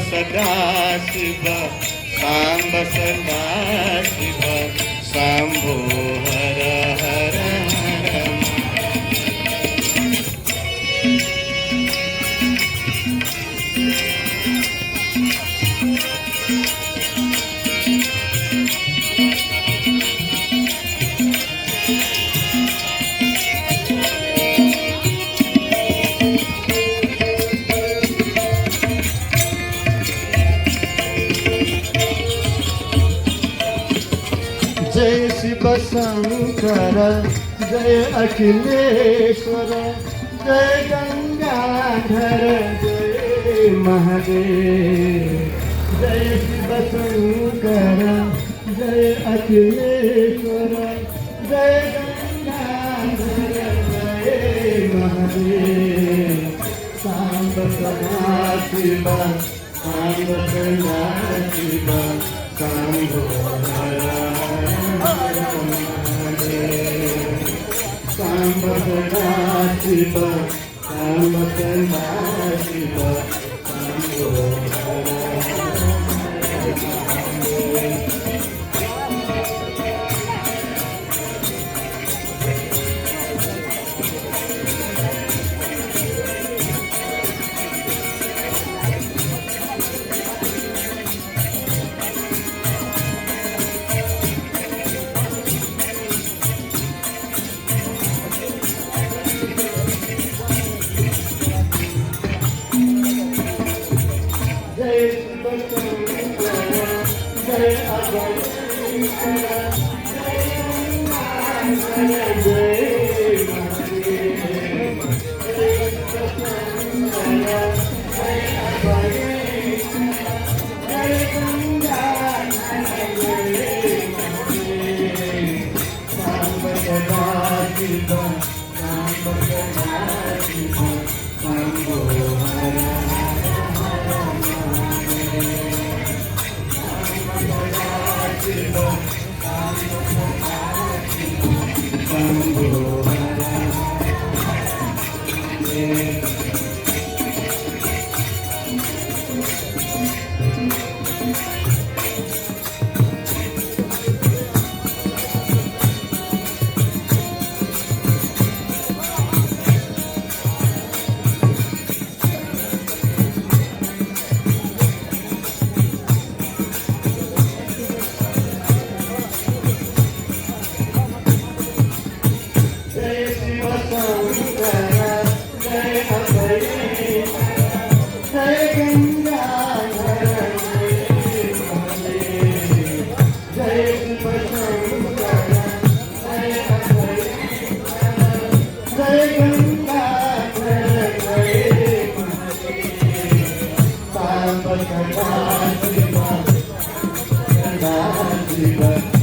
सदा शिव सांब सदा शिव शंभो हर हर हर जय शिव शंकर जय अखिलेश्वर जय गंगाधर जय महादेव जय शिव शंकर जय अखिलेश्वर जय गंगाधर जय महादेव सांब सदा शिव सांब सदा शिव शंभो सांब सदा शिव सांब सदा शिव शंभो जय शिव शंकर जय अभयंकर जय गंगाधर जय महादेव जय शिव शंकर जय अभयंकर जय गंगाधर जय महादेव सांब सदा शिव सांब सदा शिव शंभो हर जय शिव शंकर जय अभयंकर जय गंगाधर जय महादेव जय शिव शंकर जय अभयंकर जय गंगाधर जय महादेव सांब सदा शिव सदा शिव